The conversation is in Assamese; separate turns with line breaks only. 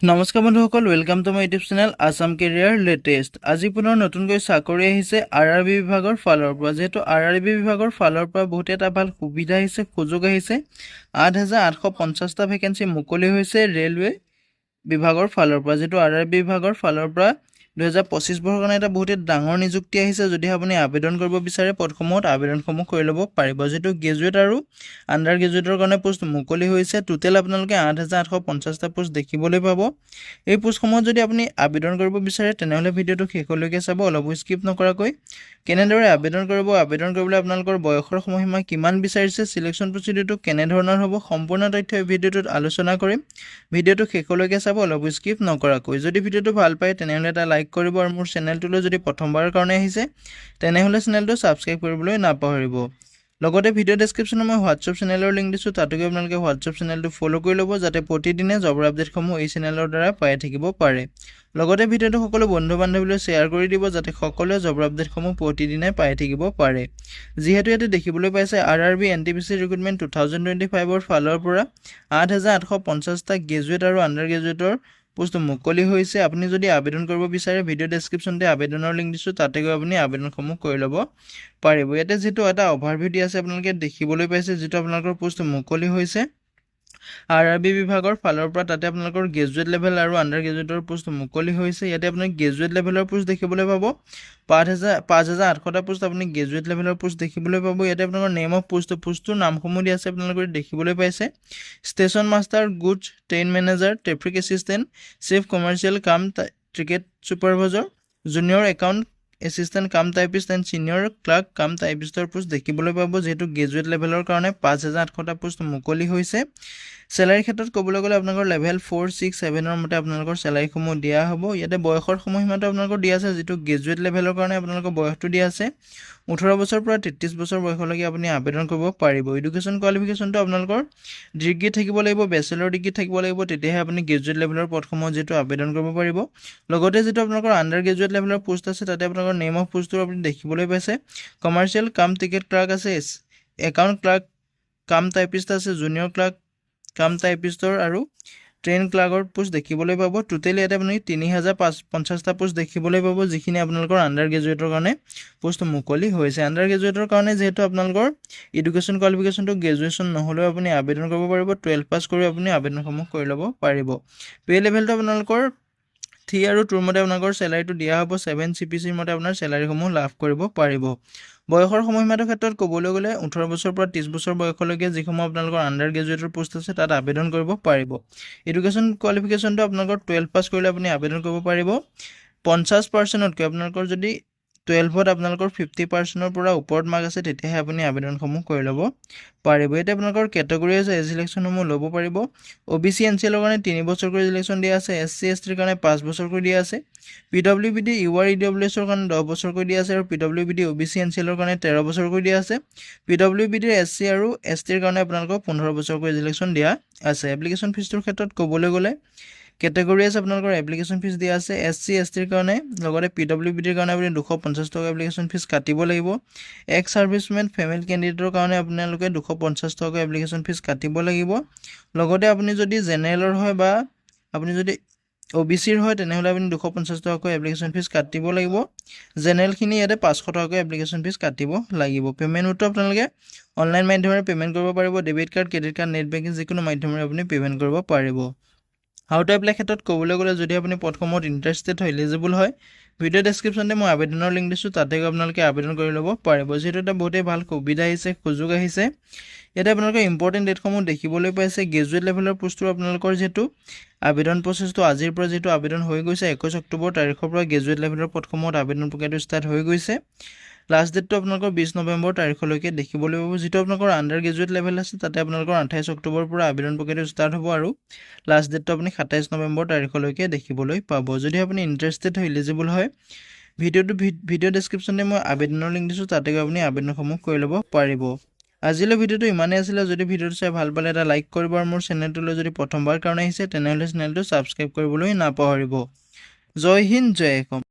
নমস্কাৰ বন্ধুসকল, welcome to my YouTube channel Assam career latest. আজি পুনৰ নতুনকৈ চাকৰি আহিছে আৰআৰবি বিভাগৰ ফালৰ পৰা। যেহেতু আৰআৰবি বিভাগৰ ফালৰ পৰা বহুত এটা ভাল সুবিধা আহিছে, সুযোগ আহিছে। 8,850টা ভেকেঞ্চি মুকলি হৈছে ৰেলৱে বিভাগৰ ফালৰ পৰা। যেহেতু আৰআৰবি বিভাগৰ ফালৰ পৰা 2025 বৰ্ষৰ কাৰণে এটা বহুত ডাঙৰ নিযুক্তি আহিছে। যদি আপুনি আবেদন কৰিব বিচাৰে পদসমূহত আবেদনসমূহ কৰি ল'ব পাৰিব। যেহেতু গ্ৰেজুৱেট আৰু আণ্ডাৰ গ্ৰেজুৱেটৰ কাৰণে পোষ্ট মুকলি হৈছে। টোটেল আপোনালোকে 8,850টা পোষ্ট দেখিবলৈ পাব। এই পোষ্টসমূহত যদি আপুনি আবেদন কৰিব বিচাৰে তেনেহ'লে ভিডিঅ'টো শেষলৈকে চাব, অলপ স্কিপ নকৰাকৈ। কেনেদৰে আবেদন কৰিব, আবেদন কৰিবলৈ আপোনালোকৰ বয়সৰ সময়সীমা কিমান বিচাৰিছে, সিলেকশ্যন প্ৰচিডিউৰটো কেনেধৰণৰ হ'ব, সম্পূৰ্ণ তথ্য এই ভিডিঅ'টোত আলোচনা কৰিম। ভিডিঅ'টো শেষলৈকে চাব, অলপ স্কিপ নকৰাকৈ। যদি ভিডিঅ'টো ভাল পায় তেনেহ'লে এটা লাইক কৰিব আৰু মোৰ চেনেলটোলৈ যদি প্ৰথমবাৰৰ কাৰণে আহিছে তেনেহ'লে চেনেলটো ছাবস্ক্ৰাইব কৰিবলৈ নাপাহৰিব। লগতে ভিডিঅ' ডেছক্ৰিপশ্যনত মই হোৱাটছআপ চেনেলৰ লিংক দিছোঁ, তাতো গৈ আপোনালোকে হোৱাটছআপ চেনেলটো ফ'ল' কৰি ল'ব, যাতে প্ৰতিদিনে জবৰ আপডেটসমূহ এই চেনেলৰ দ্বাৰা পাই থাকিব পাৰে। লগতে ভিডিঅ'টো সকলো বন্ধু বান্ধৱীলৈ শ্বেয়াৰ কৰি দিব, যাতে সকলোৱে জবৰ আপডেটসমূহ প্ৰতিদিনে পাই থাকিব পাৰে। যিহেতু ইয়াতে দেখিবলৈ পাইছে আৰআৰবি এনটিপিচি ৰিক্ৰুটমেণ্ট 2025ৰ ফালৰ পৰা 8,850টা গ্ৰেজুৱেট আৰু আণ্ডাৰ গ্ৰেজুৱেটৰ পোষ্ট মুকলি হৈছে। আপুনি যদি আবেদন কৰিব বিচাৰে ভিডিঅ' ডেছক্ৰিপশ্যনতে আবেদনৰ লিংক দিছোঁ, তাতে গৈ আপুনি আবেদনসমূহ কৰি ল'ব পাৰিব। ইয়াতে যিটো এটা অভাৰভিউ দি আছে আপোনালোকে দেখিবলৈ পাইছে, যিটো আপোনালোকৰ পোষ্ট মুকলি হৈছে আৰআৰবি বিভাগৰ ফালৰ পৰা। তাতে আপোনালোকৰ গ্ৰেজুৱেট লেভেল আৰু আণ্ডাৰ গ্ৰেজুৱেটৰ পোষ্ট মুকলি হৈছে। ইয়াতে আপুনি গ্ৰেজুৱেট লেভেলৰ পোষ্ট দেখিবলৈ পাব 5,800টা পোষ্ট আপুনি গ্ৰেজুৱেট লেভেলৰ পোষ্ট দেখিবলৈ পাব। ইয়াতে আপোনালোকৰ নেম অফ পোষ্টটোৰ নামসমূহ দি আছে আপোনালোকে দেখিবলৈ পাইছে। Station master, goods train manager, traffic assistant, chief commercial cum ticket supervisor, junior account assistant cum typist and senior clerk cum typist post দেখিবলৈ পাব। যিহেতু গ্ৰেজুৱেট লেভেলৰ কাৰণে 5,800টা পোষ্ট মুকলি হৈছে। চেলাৰীৰ ক্ষেত্ৰত ক'বলৈ গ'লে আপোনালোকৰ লেভেল 4, 6, 7ৰ মতে আপোনালোকৰ চেলাৰীসমূহ দিয়া হ'ব। ইয়াতে বয়সৰ সময়সীমাটো আপোনালোকৰ দিয়া আছে, যিটো গ্ৰেজুৱেট লেভেলৰ কাৰণে আপোনালোকৰ বয়সটো দিয়া আছে 18 বছৰৰ পৰা 33 বছৰ বয়সলৈকে আপুনি আবেদন কৰিব পাৰিব। এডুকেশ্যন কোৱালিফিকেশ্যনটো আপোনালোকৰ ডিগ্ৰী থাকিব লাগিব, বেচেলৰ ডিগ্ৰী থাকিব লাগিব, তেতিয়াহে আপুনি গ্ৰেজুৱেট লেভেলৰ পদসমূহ যিটো আবেদন কৰিব পাৰিব। লগতে যিটো আপোনালোকৰ আণ্ডাৰ গ্ৰেজুৱেট লেভেলৰ পোষ্ট আছে তাতে আপোনালোকৰ নেম অফ পোষ্টটো আপুনি দেখিবলৈ পাইছে। কমাৰ্চিয়েল কাম টিকেট ক্লাৰ্ক আছে, একাউণ্ট ক্লাৰ্ক কাম টাইপিষ্ট আছে, জুনিয়ৰ ক্লাৰ্ক কাম টাইপিষ্টৰ আৰু ট্ৰেইন ক্লাৰ্কৰ পোষ্ট দেখিবলৈ পাব। টোটেল ইয়াতে আপুনি 3,050টা পোষ্ট দেখিবলৈ পাব, যিখিনি আপোনালোকৰ আণ্ডাৰ গ্ৰেজুৱেটৰ কাৰণে পোষ্ট মুকলি হৈছে। আণ্ডাৰ গ্ৰেজুৱেটৰ কাৰণে যিহেতু আপোনালোকৰ এডুকেশ্যন কোৱালিফিকেশ্যনটো গ্ৰেজুৱেশ্যন নহ'লেও আপুনি আবেদন কৰিব পাৰিব। 12 পাছ কৰি আপুনি আবেদনসমূহ কৰি ল'ব পাৰিব। পে' লেভেলটো আপোনালোকৰ 3 আৰু 2ৰ মতে আপোনালোকৰ চেলাৰীটো দিয়া হ'ব। 7 CPCৰ মতে আপোনাৰ চেলাৰীসমূহ লাভ কৰিব পাৰিব। বয়সৰ সময়সীমাটোৰ ক্ষেত্ৰত ক'বলৈ গ'লে 18 বছৰৰ পৰা 30 বছৰ বয়সলৈকে যিসমূহ আপোনালোকৰ আণ্ডাৰ গ্ৰেজুৱেটৰ পোষ্ট আছে তাত আবেদন কৰিব পাৰিব। এডুকেশ্যন কোৱালিফিকেশ্যনটো আপোনালোকৰ 12 পাছ কৰিলে আপুনি আবেদন কৰিব পাৰিব। 50%তকৈ আপোনালোকৰ যদি 12ত আপোনালোকৰ 50%ৰ পৰা ওপৰত মাৰ্ক আছে তেতিয়াহে আপুনি আবেদনসমূহ কৰি ল'ব পাৰিব। ইয়াতে আপোনালোকৰ কেটেগৰী আছে, এজ ইলেকশ্যনসমূহ ল'ব পাৰিব। OBC NCLৰ কাৰণে 3 বছৰকৈ ইলেকশ্যন দিয়া আছে, SC STৰ কাৰণে 5 বছৰকৈ দিয়া আছে, PWBD UR EWSৰ কাৰণে 10 বছৰকৈ দিয়া আছে আৰু PWBD OBC NCLৰ কাৰণে 13 বছৰকৈ দিয়া আছে। PWBDৰ SC আৰু STৰ কাৰণে আপোনালোকক 15 বছৰকৈ ইলেকশ্যন দিয়া আছে। এপ্লিকেশ্যন ফিজটোৰ ক্ষেত্ৰত ক'বলৈ গ'লে কেটেগৰী আছে আপোনালোকৰ এপ্লিকেশ্যন ফিজ দিয়া আছে। SC STৰ কাৰণে লগতে PWBDৰ কাৰণে আপুনি 250 টকা এপ্লিকেশ্যন ফিজ কাটিব লাগিব। এক্স ছাৰ্ভিচমেন ফেমিলি কেণ্ডিডেটৰ কাৰণে আপোনালোকে 250 টকা এপ্লিকেশ্যন ফিজ কাটিব লাগিব। লগতে আপুনি যদি জেনেৰেলৰ হয় বা আপুনি যদি OBCৰ হয় তেনেহ'লে আপুনি 250 টকাকৈ এপ্লিকেশ্যন ফিজ কাটিব লাগিব। জেনেৰেলখিনি ইয়াতে 500 টকাকৈ এপ্লিকেশ্যন ফিজ কাটিব লাগিব। পে'মেণ্ট মেথডটো আপোনালোকে অনলাইন মাধ্যমেৰে পে'মেণ্ট কৰিব পাৰিব। Debit card, credit card, net banking যিকোনো মাধ্যমেৰে আপুনি পে'মেণ্ট কৰিব পাৰিব। হাউ টু এপ্লাই ক্ষেত্ৰত ক'বলৈ গ'লে যদি আপুনি পদসমূহত ইণ্টাৰেষ্টেড হয়, এলিজিবল হয়, ভিডিঅ' ডেছক্ৰিপশ্যনতে মই আবেদনৰ লিংক দিছোঁ, তাতে আপোনালোকে আবেদন কৰি ল'ব পাৰিব। যিহেতু এটা বহুতেই ভাল সুবিধা আহিছে, সুযোগ আহিছে। ইয়াতে আপোনালোকে ইম্পৰ্টেণ্ট ডেটসমূহ দেখিবলৈ পাইছে। গ্ৰেজুৱেট লেভেলৰ পোষ্টটো আপোনালোকৰ যিহেতু আবেদন প্ৰচেছটো আজিৰ পৰা যিহেতু আবেদন হৈ গৈছে 21 অক্টোবৰ তাৰিখৰ পৰা গ্ৰেজুৱেট লেভেলৰ পদসমূহত আবেদন প্ৰক্ৰিয়াটো ষ্টাৰ্ট হৈ গৈছে। লাষ্ট ডেটটো আপোনালোকৰ 20 নৱেম্বৰ তাৰিখলৈকে দেখিবলৈ পাব। যিটো আপোনালোকৰ আণ্ডাৰ গ্ৰেজুৱেট লেভেল আছে তাতে আপোনালোকৰ 28 অক্টোবৰৰ পৰা আবেদন প্ৰক্ৰিয়াটো ষ্টাৰ্ট হ'ব আৰু লাষ্ট ডেটটো আপুনি 27 নৱেম্বৰ তাৰিখলৈকে দেখিবলৈ পাব। যদি আপুনি ইণ্টাৰেষ্টেড হয়, এলিজিবল হয়, ভিডিঅ' ডেছক্ৰিপশ্যনতে মই আবেদনৰ লিংক দিছোঁ, তাতে গৈ আপুনি আবেদনসমূহ কৰি ল'ব পাৰিব। আজিলৈ ভিডিঅ'টো ইমানেই আছিলে। যদি ভিডিঅ'টো চাই ভাল পালে এটা লাইক কৰিব আৰু মোৰ চেনেলটোলৈ যদি প্ৰথমবাৰ কাৰণে আহিছে তেনেহ'লে চেনেলটো ছাবস্ক্ৰাইব কৰিবলৈ নাপাহৰিব। জয় হিন্দ, জয় অসম।